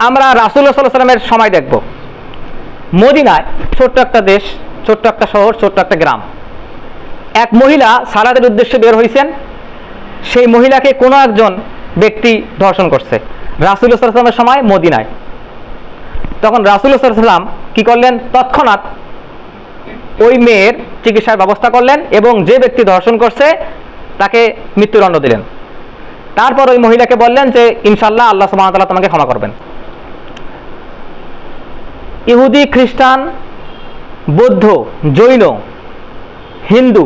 আমরা রাসূলুল্লাহ সাল্লাল্লাহু আলাইহি ওয়াসাল্লামের সময় দেখব, মদিনায় ছোট্ট একটা দেশ, ছোট্ট একটা শহর, ছোট্ট একটা গ্রাম, এক মহিলা সালাতের উদ্দেশ্যে বের হয়েছেন। সেই মহিলাকে কোনো একজন ব্যক্তি ধর্ষণ করছে রাসূলুল্লাহ সাল্লাল্লাহু আলাইহি ওয়াসাল্লামের সময় মদিনায়। তখন রাসূলুল্লাহ সাল্লাল্লাহু আলাইহি ওয়াসাল্লাম কি করলেন? তৎক্ষণাৎ ওই মেয়ের চিকিৎসার ব্যবস্থা করলেন এবং যে ব্যক্তি ধর্ষণ করছে তাকে মৃত্যুদণ্ড দিলেন। তারপর ওই মহিলাকে বললেন যে ইনশাআল্লাহ আল্লাহ সুবহানাহু ওয়া তাআলা তোমাকে ক্ষমা করবেন। ইহুদি, খ্রিস্টান, বৌদ্ধ, জৈন, হিন্দু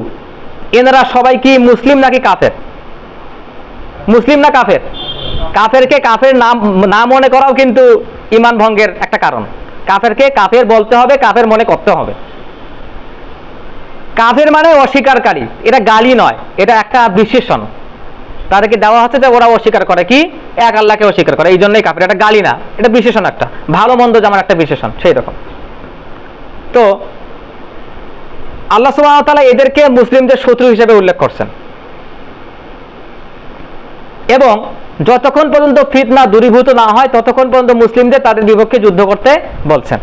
এনারা সবাই কি মুসলিম নাকি কাফের? মুসলিম না কাফের? কাফেরকে কাফের না মনে করাও কিন্তু ঈমান ভঙ্গের একটা কারণ। কাফেরকে কাফের বলতে হবে, কাফের মনে করতে হবে। কাফের মানে অস্বীকারী, এটা গালি নয়, এটা একটা বিশেষণ। তাদেরকে দেওয়া হচ্ছে যে ওরা অস্বীকার করে কি? এক আল্লাহকে অস্বীকার করে, এই জন্যই কাফের। এটা গালি না, এটা বিশেষণ, একটা ভালো মন্দ যেমন একটা বিশেষণ সেই রকম। তো আল্লাহ সুবহানাহু ওয়া তাআলা এদেরকে মুসলিমদের শত্রু হিসেবে উল্লেখ করছেন এবং যতক্ষণ পর্যন্ত ফিতনা দূরীভূত না হয় ততক্ষণ পর্যন্ত মুসলিমদের তাদের বিপক্ষে যুদ্ধ করতে বলছেন।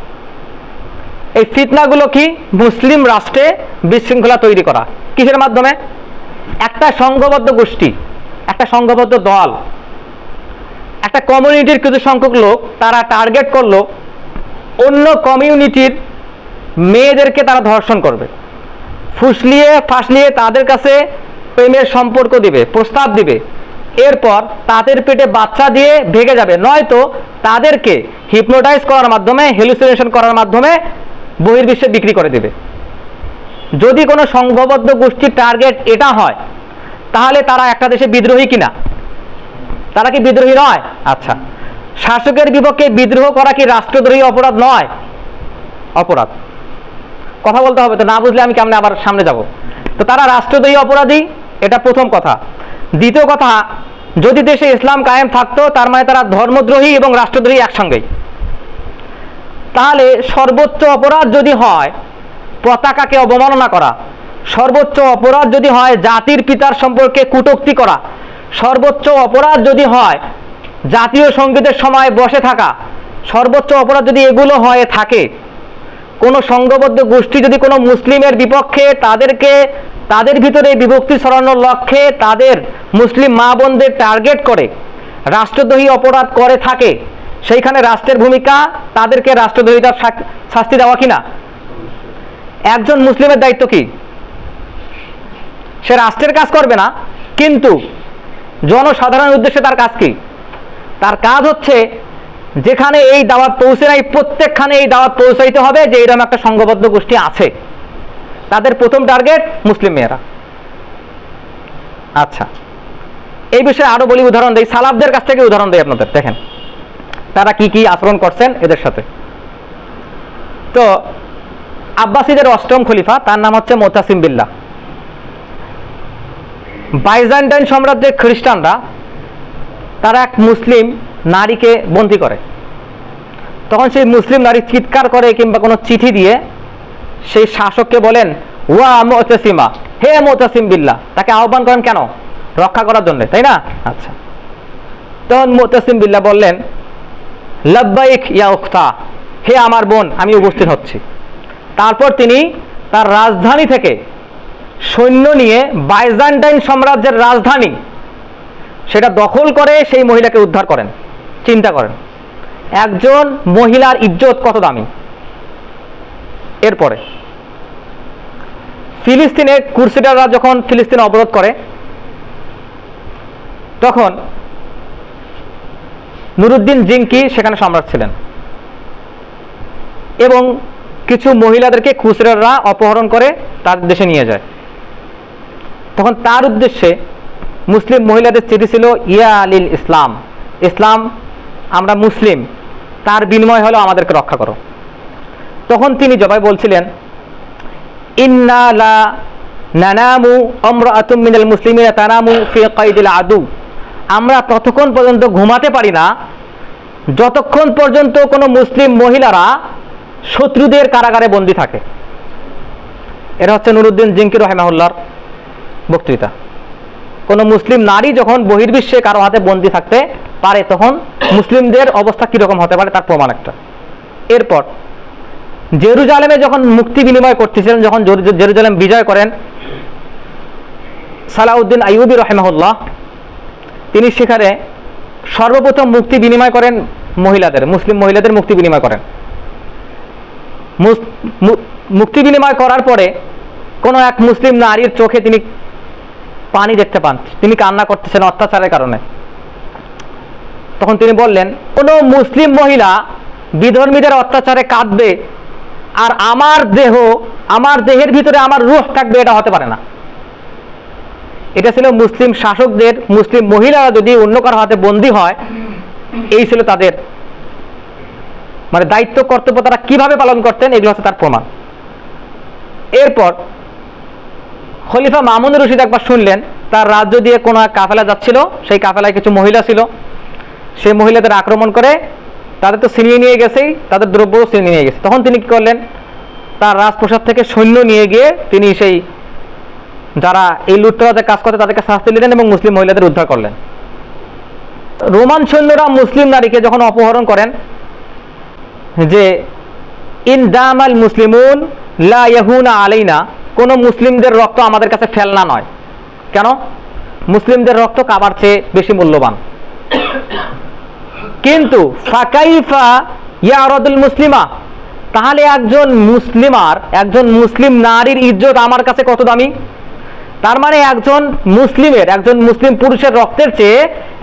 এই ফিতনাগুলো কি? মুসলিম রাষ্ট্রে বিশৃঙ্খলা তৈরি করা। কিসের মাধ্যমে? একটা সংঘবদ্ধ গোষ্ঠী, একটা সংঘবদ্ধ দল, একটা কমিউনিটির কিছু সংখ্যক লোক তারা টার্গেট করলো অন্য কমিউনিটির মেয়েদেরকে তারা ধর্ষণ করবে, ফুসলিয়ে ফাসলিয়ে তাদের কাছে প্রেমের সম্পর্ক দিবে, প্রস্তাব দিবে, এরপর তাদের পেটে বাচ্চা দিয়ে ভেগে যাবে, নয়তো তাদেরকে হিপনোটাইজ করার মাধ্যমে, হ্যালুসিনেশন করার মাধ্যমে বহির্বিশ্বে বিক্রি করে দেবে। যদি কোনো সংঘবদ্ধ গোষ্ঠীর টার্গেট এটা হয় তাহলে তারা একটা দেশে বিদ্রোহী কিনা? তারা কি বিদ্রোহী নয়? আচ্ছা, শাসকের বিপক্ষে বিদ্রোহ করা কি রাষ্ট্রদ্রোহী অপরাধ নয়? অপরাধ। কথা বলতে হবে তো, না বুঝলে আমি কেমনে আবার সামনে যাব। তো তারা রাষ্ট্রদ্রোহী অপরাধী, এটা প্রথম কথা। দ্বিতীয় কথা, যদি দেশে ইসলাম কায়েম থাকতো তার মানে তারা ধর্মদ্রোহী এবং রাষ্ট্রদ্রোহী একসঙ্গেই। তাহলে সর্বোচ্চ অপরাধ যদি হয় পতাকাকে অবমাননা করা, সর্বোচ্চ অপরাধ যদি হয় জাতির পিতার সম্পর্কে কটূক্তি করা, সর্বোচ্চ অপরাধ যদি হয় জাতীয় সঙ্গীতের সময় বসে থাকা, সর্বোচ্চ অপরাধ যদি এগুলো হয়ে থাকে, কোনো সংঘবদ্ধ গোষ্ঠী যদি কোনো মুসলিমের বিপক্ষে তাদের ভিতরে বিভক্তি ছড়ানোর লক্ষ্যে তাদের মুসলিম মা বোনদের টার্গেট করে রাষ্ট্রদ্রোহী অপরাধ করে থাকে, সেইখানে রাষ্ট্রের ভূমিকা তাদেরকে রাষ্ট্রদ্রোহিতার শাস্তি দেওয়া কিনা? একজন মুসলিমের দায়িত্ব কি? সে রাষ্ট্রের কাজ করবে না, কিন্তু জনসাধারণের উদ্দেশ্যে তার কাজ কি? তার কাজ হচ্ছে যেখানে এই দাওয়াত পৌঁছে নাই প্রত্যেকখানে এই দাওয়াত পৌঁছাইতে হবে যে এরকম একটা সংঘবদ্ধ গোষ্ঠী আছে। তাদের প্রথম টার্গেট মুসলিম মেয়েরা। আচ্ছা, এই বিষয়ে আরো বলি, উদাহরণ দেই, সালাফদের কাছ থেকে উদাহরণ দেই আপনাদের। দেখেন তারা কি কি আচরণ করছেন এদের সাথে। তো আব্বাসীদের অষ্টম খলিফা, তার নাম হচ্ছে মুতাসিম বিল্লাহ। বাইজেন্টাইন সাম্রাজ্যের খ্রিস্টানরা তারা এক মুসলিম নারীকে বন্দী করে। তখন সেই মুসলিম নারী চিৎকার করে কিংবা কোনো চিঠি দিয়ে সেই শাসককে বলেন, ওয়া মুতাসিমা, হে মুতাসিম বিল্লাহ। তাকে আহ্বান করেন কেন? রক্ষা করার জন্য, তাই না? আচ্ছা, তখন মুতাসিম বিল্লাহ বললেন, লাব্বাইক ইয়া উখতা, হে আমার বোন, আমি উপস্থিত হচ্ছি। তারপর তিনি তার রাজধানী থেকে সৈন্য নিয়ে বাইজেন্টাইন সাম্রাজ্যের রাজধানী সেটা দখল করে সেই মহিলাকে উদ্ধার করেন। চিন্তা করেন একজন মহিলার ইজ্জত কত দামি। এরপরে ফিলিস্তিনে ক্রুসেডাররা যখন ফিলিস্তিন অবরোধ করে তখন নুরুদ্দিন জিঙ্কি সেখানে সম্রাট ছিলেন এবং কিছু মহিলাদেরকে ক্রুসেডাররা অপহরণ করে তার দেশে নিয়ে যায়। তখন তার উদ্দেশ্যে মুসলিম মহিলাদের চিঠি ছিল, ইয়া আলিল ইসলাম, ইসলাম আমরা মুসলিম, তার বিনিময় হলো আমাদেরকে রক্ষা করো। তখন তিনি জবাবে বলছিলেন, ইন্না লা নানামু আমরাতুম মিনাল মুসলিমিনা তানামু ফি কাইদিল আদু, আমরা ততক্ষণ পর্যন্ত ঘুমাতে পারি না যতক্ষণ পর্যন্ত কোনো মুসলিম মহিলারা শত্রুদের কারাগারে বন্দী থাকে। এটা হচ্ছে নুরুদ্দিন জিঙ্কি রাহিমাহুল্লাহর বক্তৃতা। কোনো মুসলিম নারী যখন বহির্বিশ্বে কারো হাতে বন্দী থাকতে পারে তখন মুসলিমদের অবস্থা কিরকম হতে পারে তার প্রমাণ একটা। এরপর জেরুজালেমে যখন মুক্তি বিনিময় করতেছিলেন, যখন জেরুজালেম বিজয় করেন সালাউদ্দিন আইয়ুবী রাহিমাহুল্লাহ, তিনি সেখানে সর্বপ্রথম মুক্তি বিনিময় করেন মহিলাদের, মুসলিম মহিলাদের মুক্তি বিনিময় করেন। মুক্তি বিনিময় করার পরে কোনো এক মুসলিম নারীর চোখে তিনি পানি দেখতে পান, তিনি কান্না করতেছেন অত্যাচারের কারণে। তখন তিনি বললেন, কোনো মুসলিম মহিলা বিধর্মীদের অত্যাচারে কাঁদবে আর আমার দেহের ভিতরে আমার রূহ থাকবে, এটা হতে পারে না। এটা ছিল মুসলিম শাসকদের, মুসলিম মহিলারা যদি অন্য কারো হাতে বন্দী হয়, এই ছিল তাদের মানে দায়িত্ব কর্তব্য, তারা কিভাবে পালন করতেন, এগুলো হচ্ছে তার প্রমাণ। এরপর খলিফা মামুন রশিদ একবার শুনলেন তার রাজ্য দিয়ে কোনো এক কাফেলা যাচ্ছিল, সেই কাফেলায় কিছু মহিলা ছিল, সেই মহিলাদের আক্রমণ করে তাদের তো ছিনিয়ে নিয়ে গেছেই, তাদের দ্রব্যও ছিনিয়ে নিয়ে গেছে। তখন তিনি কি করলেন, তার রাজপ্রসাদ থেকে সৈন্য নিয়ে গিয়ে তিনি সেই যারা এই লুটতরাজের কাজ করতে তাদেরকে শাস্তি দিলেন এবং মুসলিম মহিলাদের উদ্ধার করলেন। রোমান সৈন্যরা মুসলিম নারীকে যখন অপহরণ করেন, যে ইন দামাল মুসলিমুন লা ইয়াহুনা আলাইনা, কোনো মুসলিমদের রক্ত আমাদের কাছে ফেলনা নয়। কেন? মুসলিমদের রক্ত কাবার চেয়ে বেশি মূল্যবান। কিন্তু ফাকাইফা ইয়ারাদুল মুসলিমা, তাহলে একজন মুসলিম নারীর ইজ্জত আমার কাছে কত দামি। তার মানে একজন মুসলিম পুরুষের রক্তের চেয়ে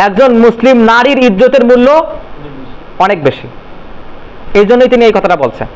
একজন মুসলিম নারীর ইজ্জতের মূল্য অনেক বেশি। এই জন্যই তিনি এই কথাটা বলছেন।